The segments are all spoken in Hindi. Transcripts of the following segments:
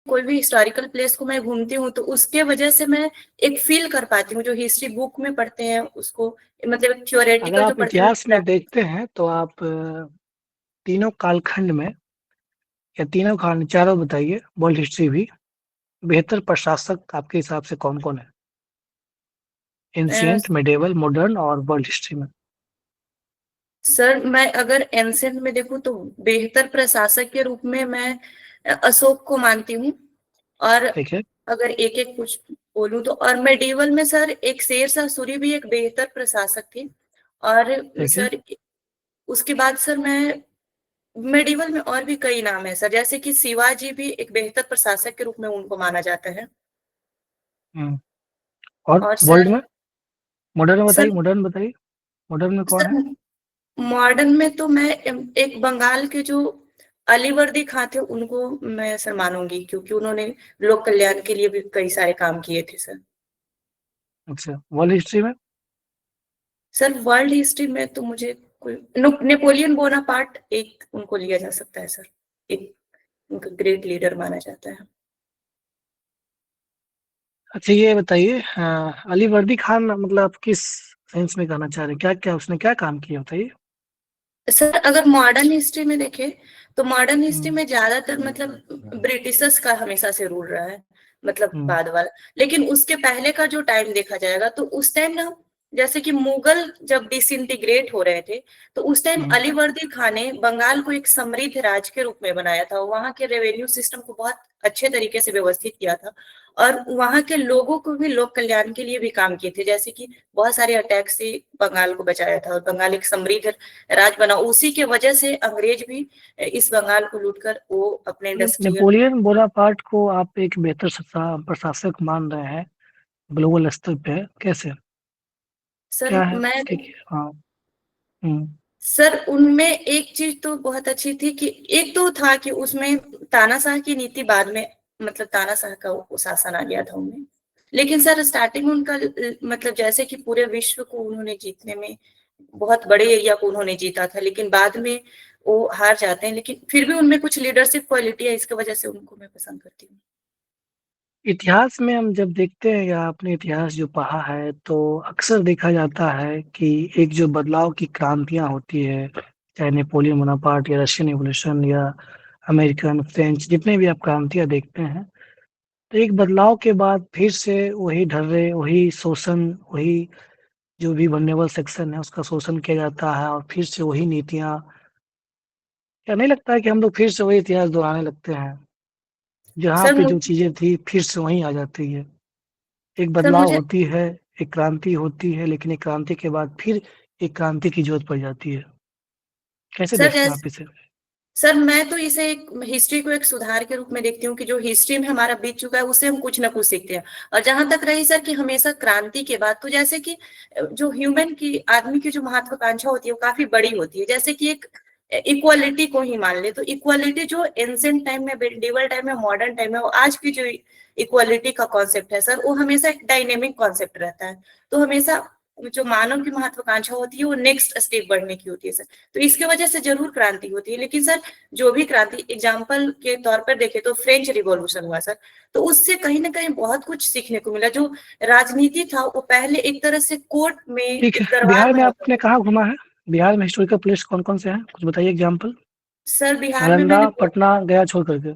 कोई भी हिस्टोरिकल प्लेस को मैं घूमती हूँ तो उसके वजह से मैं एक फील कर पाती हूँ, जो हिस्ट्री बुक में पढ़ते हैं उसको, मतलब अगर थ्योरेटिकल जो आप पढ़ते हैं इतिहास में देखते हैं तो आप तीनों कालखंड में या तीनों काल चारों बताइए, वर्ल्ड हिस्ट्री भी, बेहतर प्रशासक आपके हिसाब से कौन कौन है? अ, एंशियंट, मिडेवल, मॉडर्न और वर्ल्ड हिस्ट्री में। सर मैं अगर एंसेंट में देखूं तो बेहतर प्रशासक के रूप में मैं अशोक को मानती हूँ। और ठीक है। अगर एक एक कुछ बोलूं तो, और मेडिवल में सर एक शेर शाह सूरी भी एक बेहतर प्रशासक थे। और ठीक है। सर उसके बाद सर मैं मेडिवल में और भी कई नाम है सर, जैसे कि शिवाजी भी एक बेहतर प्रशासक के रूप में उनको माना जाता है। हम्म। और और वर्ल्ड सर में? मॉडर्न में बताइए, सर मॉडर्न बताइए। मॉडर्न में कौन सर है? मॉडर्न में तो मैं एक बंगाल के जो अलीवर्दी खां थे उनको मैं सर मानूंगी, क्योंकि उन्होंने लोक कल्याण के लिए भी कई सारे काम किए थे सर। अच्छा, वर्ल्ड हिस्ट्री में? सर वर्ल्ड हिस्ट्री में तो मुझे कोई नेपोलियन बोनापार्ट एक उनको लिया जा सकता है सर, एक उनका ग्रेट लीडर माना जाता है। अच्छा, ये बताइए, अली वर्दी खान मतलब आप किस सेंस में कहना चाह रहे हैं? क्या क्या उसने क्या काम किया, बताइए। सर अगर मॉडर्न हिस्ट्री में देखें तो मॉडर्न हिस्ट्री हम्म। में ज्यादातर मतलब ब्रिटिशर्स का हमेशा से रूल रहा है, मतलब हम्म। बाद वाला। लेकिन उसके पहले का जो टाइम देखा जाएगा तो उस टाइम ना, जैसे कि मुगल जब डिसइंटीग्रेट हो रहे थे तो उस टाइम हम्म। अलीवर्दी खान ने बंगाल को एक समृद्ध राज्य के रूप में बनाया था, वहां के रेवेन्यू सिस्टम को बहुत अच्छे तरीके से व्यवस्थित किया था। और वहां के लोगों को भी लोक कल्याण के लिए भी काम किए थे, जैसे कि बहुत सारे अटैक से बंगाल को बचाया था और बंगाल एक समृद्ध राज बना। उसी के वजह से अंग्रेज भी इस बंगाल को लूटकर वो अपने इंडस्ट्रियल। नेपोलियन बोनापार्ट को आप एक बेहतर प्रशासक मान रहे हैं ग्लोबल स्तर पे, कैसे? सर क्या है मैं उसके? हाँ। हम्म। सर उनमें एक चीज तो बहुत अच्छी थी कि एक तो था कि उसमें तानाशाह की नीति बाद में, मतलब तानाशाह का वो शासन आ गया था उनमें। लेकिन सर स्टार्टिंग में उनका मतलब जैसे कि पूरे विश्व को उन्होंने जीतने में, बहुत बड़े एरिया को उन्होंने जीता था, लेकिन बाद में वो हार जाते हैं, लेकिन फिर भी उनमें कुछ लीडरशिप क्वालिटी है, इसकी वजह से उनको मैं पसंद करती हूँ। इतिहास में हम जब देखते हैं या आपने इतिहास जो पढ़ा है तो अक्सर देखा जाता है कि एक जो बदलाव की क्रांतियां होती है, चाहे नेपोलियन बोनापार्ट या रशियन रिवॉल्यूशन या अमेरिकन फ्रेंच, जितने भी आप क्रांतियां देखते हैं, तो एक बदलाव के बाद फिर से वही ढर्रे, वही शोषण, वही जो भी वल्नरेबल सेक्शन है उसका शोषण किया जाता है और फिर से वही नीतियां। क्या नहीं लगता है कि हम लोग फिर से वही इतिहास दोहराने लगते हैं? जहाँ सर पे जो मुझे चीजें थी फिर से वहीं आ जाती है। एक सर बदलाव मुझे होती है, एक क्रांति होती है, लेकिन एक क्रांति के बाद फिर एक क्रांति की जरूरत पड़ जाती है। कैसे सर देखते हैं जैसे आप इसे? सर मैं तो इसे एक हिस्ट्री को एक सुधार के रूप में देखती हूँ कि जो हिस्ट्री में हमारा बीत चुका है उससे हम कुछ ना कुछ सीखते हैं। और जहां तक रही सर कि हमेशा क्रांति के बाद, तो जैसे कि जो ह्यूमन की, आदमी की जो महत्वाकांक्षा होती है वो काफी बड़ी होती है, जैसे कि एक इक्वालिटी को ही मान ले तो इक्वालिटी जो एंशिएंट टाइम में, मेडिवल टाइम में, मॉडर्न टाइम में, और आज की जो इक्वालिटी का कॉन्सेप्ट है सर, वो हमेशा एक डायनेमिक कॉन्सेप्ट रहता है। तो हमेशा जो मानव की महत्वाकांक्षा होती है वो नेक्स्ट स्टेप बढ़ने की होती है सर। तो इसके वजह से जरूर क्रांति होती है, लेकिन सर जो भी क्रांति एग्जाम्पल के तौर पर देखे तो फ्रेंच रिवॉल्यूशन हुआ सर, तो उससे कहीं ना कहीं बहुत कुछ सीखने को मिला। जो राजनीति था वो पहले एक तरह से कोर्ट में, ठीक है, एक दरबार बिहार में में होता आपने था। कहाँ घुमा है? बिहार में हिस्टोरिकल प्लेस कौन कौन से हैं, कुछ बताइए एग्जाम्पल। सर बिहार में नालंदा, मैंने पटना, गया छोड़ करके।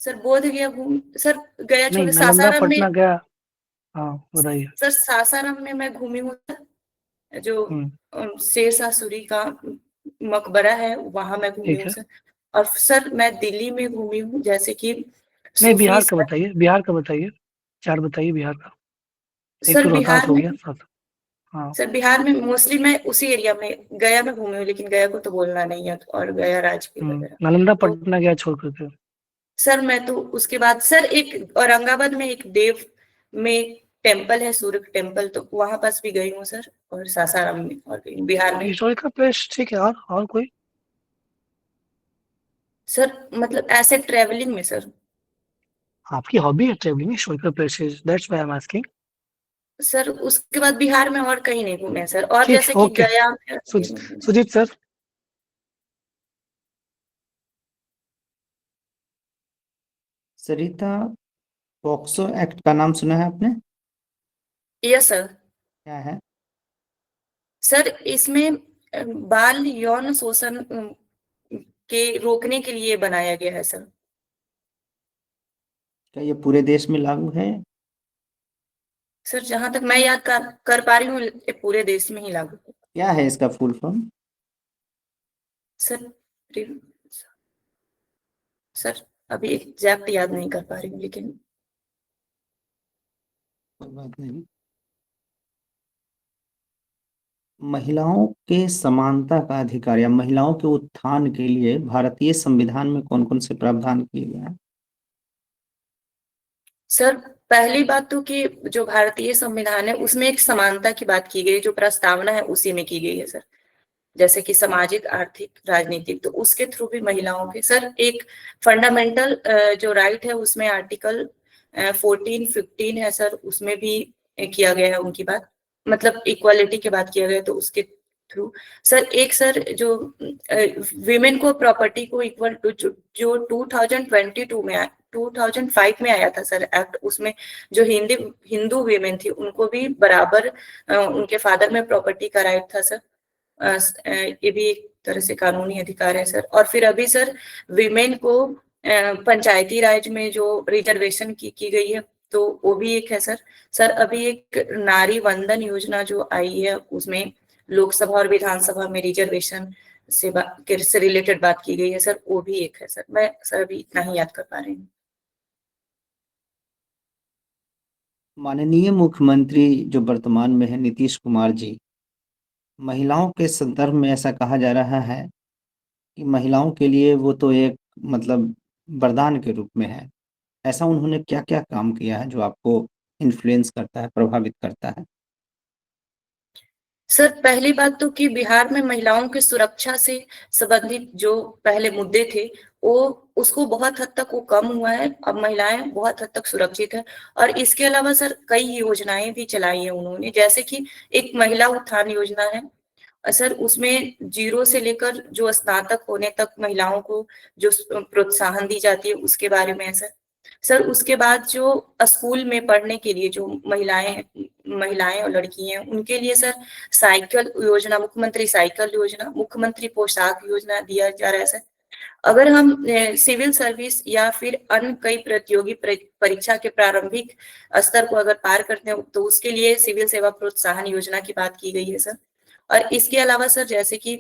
सर बोध गया घूम सर, गया नहीं, छोड़े नालंदा, सासाराम में। पटना, गया। हाँ, बताइए। सर सासाराम में मैं घूमी हूँ, जो हम्म। शेर शाह सूरी का मकबरा है वहां मैं घूमी ठीक हूँ है। सर। और सर मैं दिल्ली में घूमी हूँ, जैसे कि नहीं, सूफी बिहार का सर। बताइए, बिहार का बताइए। चार बताइए बिहार का। एक सर तो रोहतास बिहार हो में गया साथ। हाँ। सर बिहार में मोस्टली मैं उसी एरिया में, गया में घूमी हूँ, लेकिन गया को तो बोलना नहीं है, और गया राजगीर वगैरह। नालंदा, तो पटना, गया छोड़ करके। सर मैं तो उसके बाद सर एक औरंगाबाद में एक देव में टेम्पल है, सूर्य टेम्पल, तो वहां पास भी गई हूँ सर। और सासाराम में और गई हूँ, बिहार में। हिस्टोरिकल प्लेस ठीक है, और कोई? सर मतलब ऐसे ट्रेवलिंग में सर। आपकी हॉबी है travelling, historical places, that's why I am asking. Sir उसके बाद बिहार में और कहीं नहीं घूमे सर, और ठीक जैसे है, कि ओके। गया में कहीं नहीं घूमे। सुजीत सर। सरिता, पॉक्सो एक्ट का नाम सुना है आपने? Yes sir. क्या है? सर इसमें बाल यौन शोषण के रोकने के लिए बनाया गया है सर। क्या ये पूरे देश में लागू है? सर जहां तक मैं याद कर पा रही हूँ, ये पूरे देश में ही लागू है। क्या है इसका फुल फॉर्म? सर सर अभी एग्जैक्ट याद नहीं कर पा रही हूँ, लेकिन कोई बात नहीं। महिलाओं के समानता का अधिकार या महिलाओं के उत्थान के लिए भारतीय संविधान में कौन कौन से प्रावधान किए गए हैं? सर पहली बात तो कि जो भारतीय संविधान है उसमें एक समानता की बात की गई, जो प्रस्तावना है उसी में की गई है सर। जैसे कि सामाजिक, आर्थिक, राजनीतिक, तो उसके थ्रू भी महिलाओं के सर एक फंडामेंटल जो राइट है उसमें आर्टिकल 14, 15 है सर, उसमें भी किया गया है उनकी बात, मतलब इक्वालिटी की बात किया गया है, तो उसके थ्रू सर एक सर जो विमेन को प्रॉपर्टी को इक्वल टू जो 2022 में 2005 में आया था सर एक्ट, उसमें जो हिंदू विमेन थी उनको भी बराबर उनके फादर में प्रॉपर्टी का राइट था सर। ये भी एक तरह से कानूनी अधिकार है सर। और फिर अभी सर विमेन को पंचायती राज में जो रिजर्वेशन की गई है, तो वो भी एक है सर। सर अभी एक नारी वंदन योजना जो आई है उसमें लोकसभा और विधानसभा में रिजर्वेशन से रिलेटेड बात की गई है सर, वो भी एक है सर। मैं सर अभी इतना ही याद कर पा रही हूँ। माननीय मुख्यमंत्री जो वर्तमान में है, नीतीश कुमार जी, महिलाओं के संदर्भ में ऐसा कहा जा रहा है कि महिलाओं के लिए वो तो एक मतलब वरदान के रूप में है। ऐसा उन्होंने क्या-क्या काम किया है जो आपको इन्फ्लुएंस करता है, प्रभावित करता है? सर पहली बात तो कि बिहार में महिलाओं की सुरक्षा से संबंधित जो पहले मुद्दे थे वो उसको बहुत हद तक वो कम हुआ है, अब महिलाएं बहुत हद तक सुरक्षित है। और इसके अलावा सर कई योजनाएं भी चलाई है उन्होंने, जैसे कि एक महिला उत्थान योजना है सर, उसमें 0 से लेकर जो स्नातक होने तक महिलाओं को जो प्रोत्साहन दी जाती है उसके बारे में है सर। सर उसके बाद जो स्कूल में पढ़ने के लिए जो महिलाएं और लड़की हैं उनके लिए सर साइकिल योजना, मुख्यमंत्री साइकिल योजना, मुख्यमंत्री पोशाक योजना दिया जा रहा है सर। अगर हम सिविल सर्विस या फिर अन्य कई प्रतियोगी परीक्षा के प्रारंभिक स्तर को अगर पार करते हैं तो उसके लिए सिविल सेवा प्रोत्साहन योजना की बात की गई है सर। और इसके अलावा सर जैसे कि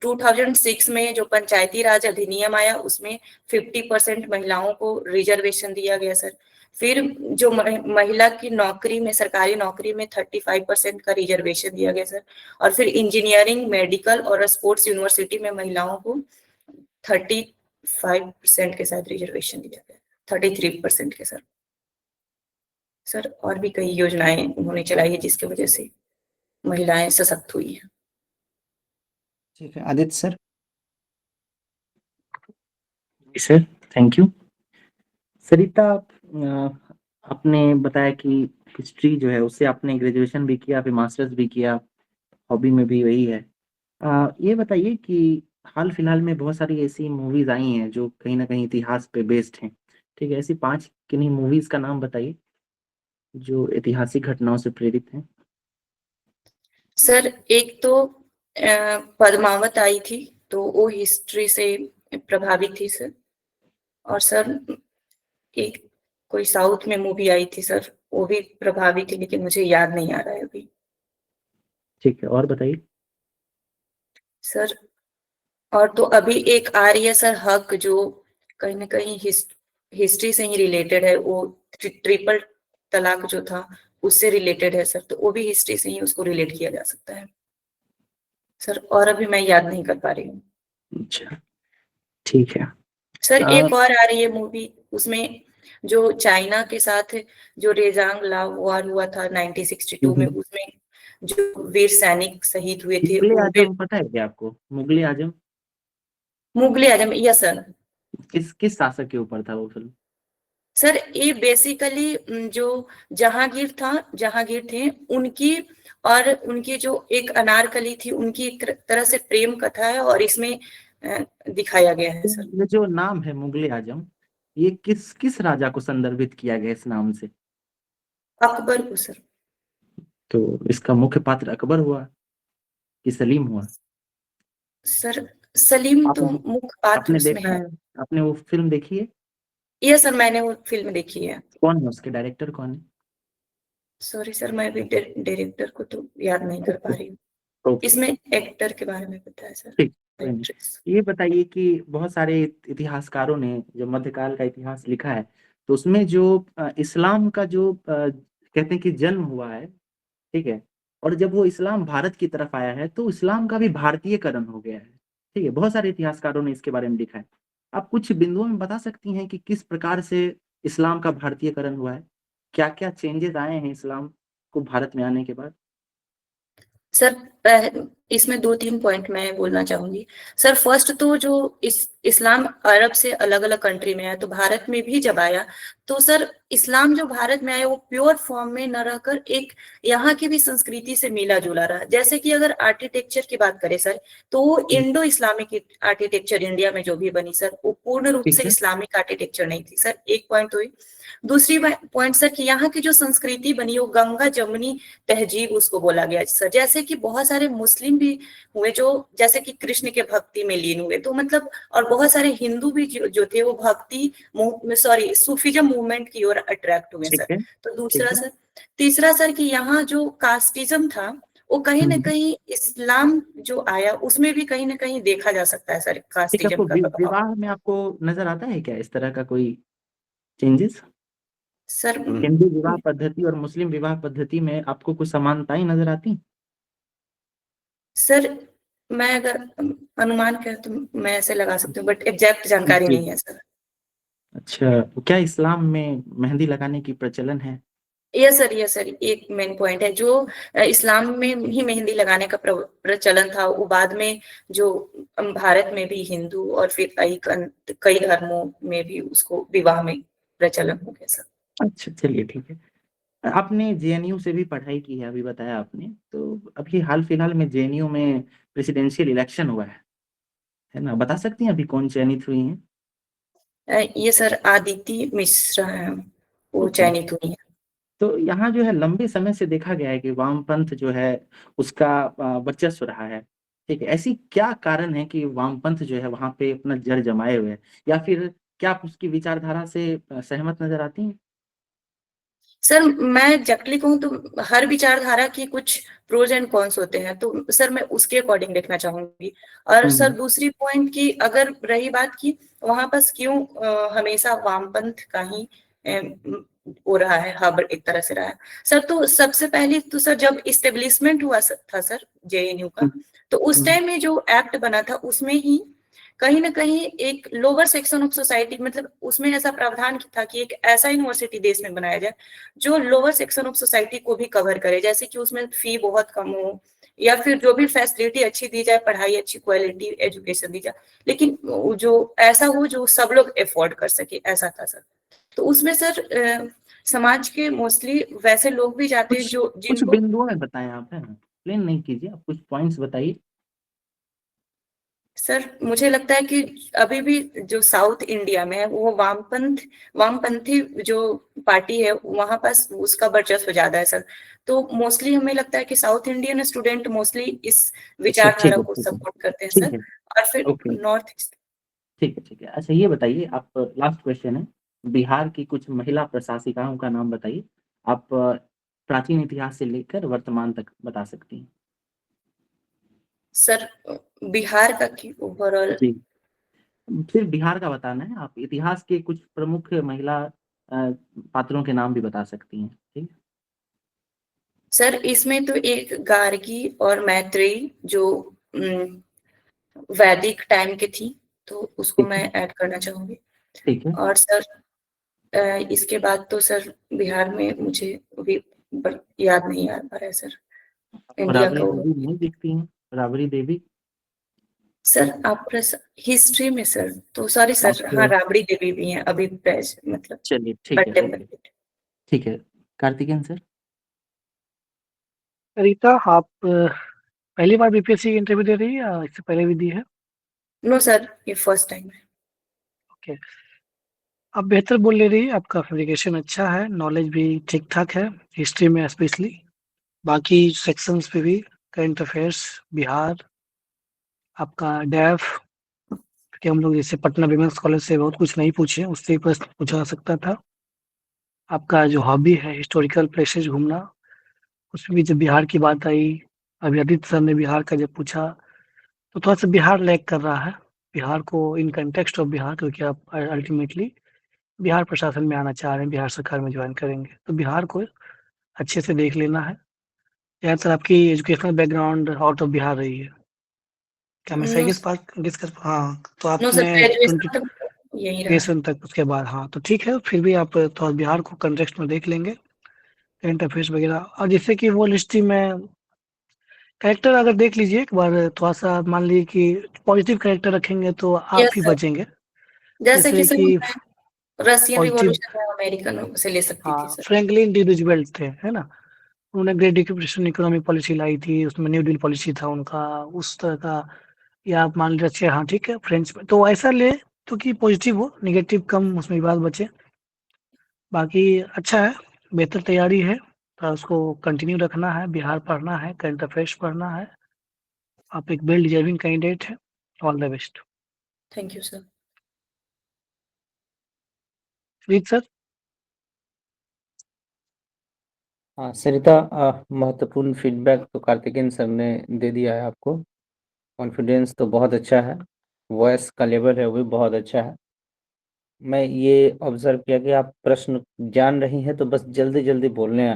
2006 में जो पंचायती राज अधिनियम आया उसमें 50% महिलाओं को रिजर्वेशन दिया गया सर। फिर जो महिला की नौकरी में, सरकारी नौकरी में 35% का रिजर्वेशन दिया गया सर। और फिर इंजीनियरिंग, मेडिकल और स्पोर्ट्स यूनिवर्सिटी में महिलाओं को 35% के साथ रिजर्वेशन दिया गया, 33% के सर। सर और भी कई योजनाएं उन्होंने चलाई है जिसकी वजह से महिलाएं सशक्त हुई हैं। ठीक है, Aditya sir. Sir thank you. Sarita, आपने बताया कि हिस्ट्री जो है उससे आपने ग्रेजुएशन भी किया, फिर मास्टर्स भी किया, हॉबी में भी वही है। ये बताइए कि हाल फिलहाल में बहुत सारी ऐसी मूवीज आई हैं जो कहीं ना कहीं इतिहास पे बेस्ड हैं, ठीक है? ऐसी 5 किन्हीं मूवीज का नाम बताइए जो ऐतिहासिक घटनाओं से प्रेरित हैं। सर एक तो पद्मावत आई थी, तो वो हिस्ट्री से प्रभावित थी सर। और सर एक कोई साउथ में मूवी आई थी सर, वो भी प्रभावित थी, लेकिन मुझे याद नहीं आ रहा है अभी ठीक है, और बताइए। सर। और तो अभी एक आ रही है सर हक, जो कहीं ना कहीं हिस्ट्री से ही रिलेटेड है, वो ट्रिपल तलाक जो था उससे रिलेटेड है सर, तो वो भी हिस्ट्री से ही उसको रिलेट किया जा सकता है सर। और अभी मैं याद नहीं कर पा रही हूँ अच्छा, ठीक है। सर। एक और आ रही है मूवी, उसमें जो चाइना के साथ जो रेजांग ला वॉर हुआ था 1962 में, उसमें जो वीर सैनिक शहीद हुए थे मुगले वो भी। आजम पता है क्या आपको? मुगले आजम मुगले आजम, यस सर। किस किस शासक के ऊपर था वो फिल्म? सर ये बेसिकली जो जहांगीर थे उनकी, और उनकी जो एक अनारकली थी उनकी एक तरह से प्रेम कथा है, और इसमें दिखाया गया है सर। ये जो नाम है मुगले आजम, ये किस किस राजा को संदर्भित किया गया इस नाम से? अकबर को सर। तो इसका मुख्य पात्र अकबर हुआ कि सलीम हुआ? सर सलीम तो आपने मुख्य पात्र आपने उसमें देखा है। है, आपने वो फिल्म देखी है? ये सर मैंने वो फिल्म देखी है। कौन है उसके डायरेक्टर, कौन है? सॉरी सर, मैं भी डायरेक्टर को तो याद नहीं कर पा रही हूँ। ओके, इसमें एक्टर के बारे में पता है सर, ठीक, कोई नहीं। एक्ट्रेस। ये बताइए कि बहुत सारे इतिहासकारों ने जो मध्यकाल का इतिहास लिखा है, तो उसमें जो इस्लाम का जो कहते हैं कि जन्म हुआ है, ठीक है, और जब वो इस्लाम भारत की तरफ आया है तो इस्लाम का भी भारतीयकरण हो गया है, ठीक है। बहुत सारे इतिहासकारों ने इसके बारे में लिखा है। आप कुछ बिंदुओं में बता सकती हैं कि किस प्रकार से इस्लाम का भारतीयकरण हुआ है? क्या क्या चेंजेस आए हैं इस्लाम को भारत में आने के बाद? सर इसमें 2-3 पॉइंट मैं बोलना चाहूंगी। सर फर्स्ट तो जो इस्लाम अरब से अलग अलग कंट्री में आया, तो भारत में भी जब आया तो सर इस्लाम जो भारत में आया वो प्योर फॉर्म में न रहकर एक यहाँ की भी संस्कृति से मिला जुला रहा। जैसे कि अगर आर्किटेक्चर की बात करें सर, तो वो इंडो इस्लामिक आर्किटेक्चर इंडिया में जो भी बनी सर, वो पूर्ण रूप ठीक से है। इस्लामिक आर्किटेक्चर नहीं थी सर। एक पॉइंट हुई। दूसरी पॉइंट सर कि यहाँ की जो संस्कृति बनी वो गंगा जमुनी तहजीब उसको बोला गया सर। जैसे कि बहुत सारे मुस्लिम भी हुए जो जैसे कि कृष्ण के भक्ति में लीन हुए, तो मतलब और बहुत सारे हिंदू भी जो थे वो भक्ति सॉरी सूफीजम मूवमेंट की ओर अट्रैक्ट हुए ठीक सर। है। तो ठीक दूसरा है। सर, तीसरा सर कि यहाँ जो कास्टिज्म था वो कहीं ना कहीं इस्लाम जो आया उसमें भी कहीं ना कहीं देखा जा सकता है सर, ठीक है, कास्टिज्म आपको का प्रभाव। विवाह में आपको नजर आता है क्या इस तरह का कोई चेंजेस? सर हिंदू विवाह पद्धति और मुस्लिम विवाह पद्धति में आपको कुछ समानताएं नजर आती? सर मैं अगर अनुमान करें तो मैं ऐसे लगा सकती हूँ, बट एग्जैक्ट जानकारी जी। नहीं है सर। अच्छा, तो क्या इस्लाम में मेहंदी लगाने की प्रचलन है? यस सर, एक मेन पॉइंट है जो इस्लाम में ही मेहंदी लगाने का प्रचलन था, वो बाद में जो भारत में भी हिंदू और फिर कई धर्मों में भी उसको विवाह में प्रचलन हो गया सर। अच्छा, चलिए ठीक है। आपने जेएनयू से भी पढ़ाई की है, अभी बताया आपने, तो अभी हाल फिलहाल में जेएनयू में प्रेसिडेंशियल इलेक्शन हुआ है ना? बता सकती हैं अभी कौन चयनित हुई हैं? ये सर आदिति मिश्रा है, वो ओके। चयनित हुई है। तो यहाँ जो है लंबे समय से देखा गया है कि वामपंथ जो है उसका वर्चस्व रहा है, ठीक है। ऐसी क्या कारण है कि वामपंथ जो है वहां पे अपना जड़ जमाए हुए है, या फिर क्या आप उसकी विचारधारा से सहमत नजर आती हैं? सर मैं एग्जैक्टली कहूँ तो हर विचारधारा की कुछ प्रोज एंड कॉन्स होते हैं, तो सर मैं उसके अकॉर्डिंग देखना चाहूंगी। और सर हम्म। दूसरी पॉइंट की अगर रही बात की वहां पास क्यों हमेशा वामपंथ का ही हो रहा है, हब एक तरह से रहा है सर। तो सबसे पहले तो सर जब इस्टेब्लिशमेंट हुआ था सर जेएनयू का, हम्म। तो उस टाइम में जो एक्ट बना था उसमें ही कहीं ना कहीं एक लोअर सेक्शन ऑफ सोसाइटी, मतलब उसमें ऐसा प्रावधान था कि एक ऐसा यूनिवर्सिटी देश में बनाया जाए जो लोअर सेक्शन ऑफ सोसाइटी को भी कवर करे, जैसे कि उसमें फी बहुत कम हो या फिर जो भी फैसिलिटी अच्छी दी जाए, पढ़ाई अच्छी क्वालिटी एजुकेशन दी जाए, लेकिन जो ऐसा हो जो सब लोग अफोर्ड कर सके, ऐसा था सर। तो उसमें सर समाज के मोस्टली वैसे लोग भी जाते हैं कुछ जो कुछ जिनको बिंदुओं में बताएं आप, है ना, प्लेन नहीं कीजिए, आप कुछ पॉइंट्स बताइए। सर मुझे लगता है कि अभी भी जो साउथ इंडिया में है वो वामपंथी जो पार्टी है वहां पास उसका वर्चस्व ज्यादा है सर। तो मोस्टली हमें लगता है कि साउथ इंडियन स्टूडेंट मोस्टली इस अच्छा, विचारधारा ठीक है, को ठीक है। सपोर्ट करते हैं ठीक सर। है। और फिर ओके। North east. ठीक है, ठीक है। अच्छा, ये बताइए आप, लास्ट क्वेश्चन है, बिहार की कुछ महिला प्रशासिकाओं का नाम बताइए। आप प्राचीन इतिहास से लेकर वर्तमान तक बता सकती हैं। सर बिहार का की ओवरऑल जी, सिर्फ बिहार का बताना है, आप इतिहास के कुछ प्रमुख महिला पात्रों के नाम भी बता सकती हैं, ठीक है। सर इसमें तो एक गार्गी और मैत्रेयी जो वैदिक टाइम की थी, तो उसको ठीक मैं है। ऐड करना चाहूंगी। ठीक है। और सर इसके बाद तो सर बिहार में मुझे अभी याद नहीं आ पा रहा है सर, इंडिया राबड़ी का देवी ओवर। नहीं दिखती हैं? राबड़ी देवी। सर आप हिस्ट्री में सर, तो सॉरी सर, आप हाँ राबड़ी देवी भी हैं अभी मतलब चलिए, ठीक है, ओके। कंटेम्परेरी। ठीक है। कार्तिकेयन सर। रीता, आप पहली बार बीपीएससी की इंटरव्यू दे रही है या इससे पहले भी दी है? नो सर, ये फर्स्ट टाइम है। ओके। आप बेहतर बोल ले रही है, आपका फैब्रिकेशन अच्छा है, नॉलेज भी ठीक-ठाक है, हिस्ट्री में स्पेशली, बाकी सेक्शंस पे भी, करंट अफेयर्स, बिहार, आपका डैफ कि हम लोग जैसे पटना विमेंस कॉलेज से बहुत कुछ नहीं पूछे, उससे ही प्रश्न पूछा जा सकता था। आपका जो हॉबी है हिस्टोरिकल प्लेसेस घूमना, उसमें भी जब बिहार की बात आई, अभी आदित्य सर ने बिहार का जब पूछा, तो थोड़ा-सा बिहार लैग कर रहा है। बिहार को इन कॉन्टेक्स्ट ऑफ बिहार, क्योंकि आप अल्टीमेटली बिहार प्रशासन में आना चाह रहे हैं, बिहार सरकार में जॉइन करेंगे, तो बिहार को अच्छे से देख लेना है। ज़्यादातर आपकी educational background out of Bihar रही है। क्या मैं सही नो गेस कर हाँ, तो नो सर, आपने 20 ग्रेजुएशन तक यही रहा। ग्रेजुएशन तक, उसके बाद हाँ, तो ठीक है, फिर भी आप थोड़ा बिहार को कॉन्टेक्स्ट में देख लेंगे, करंट अफेयर्स वगैरह, और जिससे कि वो हिस्ट्री में कैरेक्टर अगर देख लीजिए एक बार, थोड़ा-सा मान लीजिए कि पॉजिटिव कैरेक्टर रखेंगे तो आप यस ही सर, बचेंगे। जैसे कि जैसे सर कि मैं रशियन पॉजिटिव रिवॉल्यूशन में अमेरिकन से ले सकती थी हाँ, सर। फ्रैंकलिन डी रूज़वेल्ट थे, है ना? उन्होंने ग्रेट डिक्रिप्शन इकोनॉमिक पॉलिसी लाई थी, उसमें न्यू डील पॉलिसी था उनका, उस तरह का, या आप मान लीजिए अच्छे हाँ, ठीक है, फ्रेंच में, तो ऐसा ले तो कि पॉजिटिव हो, नेगेटिव कम उसमें विवाद बचे। बाकी अच्छा है, बेहतर तैयारी है, उसको कंटिन्यू रखना है, बिहार पढ़ना है, करंट अफेयर्स पढ़ना है। आप एक वेल डिजर्विंग कैंडिडेट हैं, all the best. Thank you sir. Please sir. हाँ सरिता, महत्वपूर्ण फीडबैक तो कार्तिकेयन सर ने दे दिया है आपको। कॉन्फिडेंस तो बहुत अच्छा है, वॉइस का लेवल है वो भी बहुत अच्छा है। मैं ये ऑब्जर्व किया कि आप प्रश्न जान रही हैं तो बस जल्दी जल्दी बोलने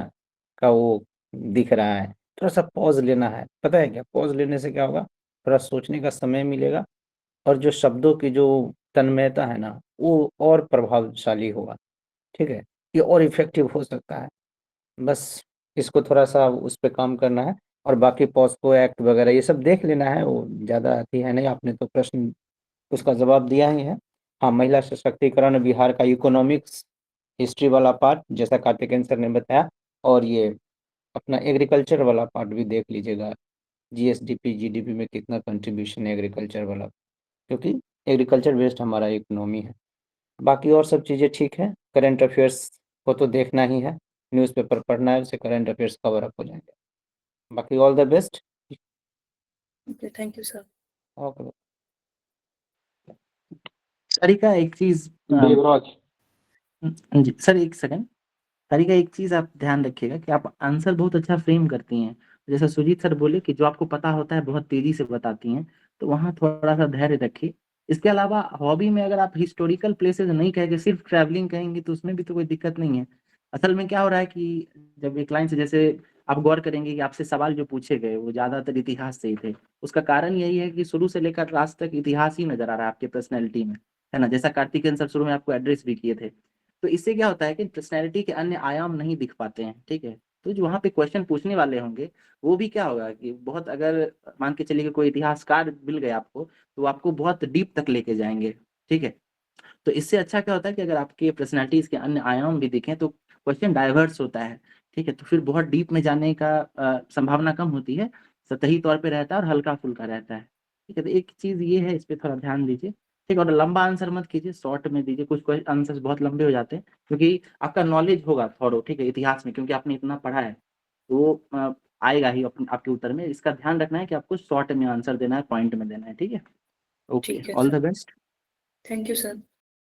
का वो दिख रहा है। थोड़ा सा पॉज लेना है, पता है क्या, पॉज लेने से क्या होगा, थोड़ा सोचने का समय मिलेगा और जो शब्दों की जो तन्मयता है ना वो और प्रभावशाली होगा। ठीक है, ये और इफेक्टिव हो सकता है। बस इसको थोड़ा-सा उस पे काम करना है और बाकी पॉस्को एक्ट वगैरह ये सब देख लेना है, वो ज़्यादा अथी है नहीं, आपने तो प्रश्न उसका जवाब दिया ही है। हाँ, महिला सशक्तिकरण, बिहार का इकोनॉमिक्स, हिस्ट्री वाला पार्ट जैसा कार्तिकेयन सर ने बताया, और ये अपना एग्रीकल्चर वाला पार्ट भी देख लीजिएगा, जीएसडीपी, जीडीपी में कितना कंट्रीब्यूशन है एग्रीकल्चर वाला, क्योंकि एग्रीकल्चर बेस्ड हमारा इकोनॉमी है। बाकी और सब चीज़ें ठीक है, करंट अफेयर्स को तो देखना ही है, न्यूज़पेपर पढ़ना है, उससे करंट अफेयर्स कवर अप हो जाएँगे। बाकी all the best. Okay, thank you sir. Okay. Sarika एक चीज जी सर, एक सेकंड। सारिका एक चीज आप ध्यान रखिएगा कि आप आंसर बहुत अच्छा फ्रेम करती हैं। जैसे सुजीत सर बोले कि जो आपको पता होता है बहुत तेजी से बताती हैं, तो वहाँ थोड़ा सा धैर्य रखिए। इसके अलावा हॉबी में अगर आप हिस्टोरिकल प्लेसेस नहीं कहेंगे, सिर्फ ट्रैवलिंग कहेंगे, तो उसमें भी तो कोई दिक्कत नहीं है। असल में क्या हो रहा है कि जब एक लाइन से, जैसे आप गौर करेंगे कि आपसे सवाल जो पूछे गए वो ज्यादातर इतिहास से ही थे। उसका कारण यही है कि शुरू से लेकर लास्ट तक इतिहास ही नजर आ रहा है आपके पर्सनैलिटी में, है ना? जैसा कार्तिकेयन सर शुरू में आपको एड्रेस भी किए थे, तो इससे क्या होता है कि पर्सनैलिटी के अन्य आयाम नहीं दिख पाते हैं। ठीक है, तो जो वहाँ पे क्वेश्चन पूछने वाले होंगे वो भी क्या होगा कि बहुत, अगर मान के चलिए कि कोई इतिहासकार मिल गए आपको, तो वो आपको बहुत डीप तक लेके जाएंगे। ठीक है, तो इससे अच्छा क्या होता है कि अगर आपके पर्सनैलिटीज के अन्य आयाम भी दिखें तो क्वेश्चन डाइवर्स होता है। ठीक है, तो फिर बहुत डीप में जाने का संभावना कम होती है, सतही तौर पे रहता है और हल्का फुल्का रहता है। ठीक है, तो एक चीज ये है, इस पे थोड़ा ध्यान दीजिए। ठीक है, और लंबा आंसर मत कीजिए, शॉर्ट में दीजिए। कुछ आंसर्स बहुत लंबे हो जाते हैं क्योंकि आपका नॉलेज होगा थोड़ा, ठीक है, इतिहास में, क्योंकि आपने इतना पढ़ा है, तो वो आएगा ही आपके उत्तर में। इसका ध्यान रखना है कि आपको शॉर्ट में आंसर देना है, पॉइंट में देना है। ठीक है, ओके, ठीक है all sir, the best. Thank you sir.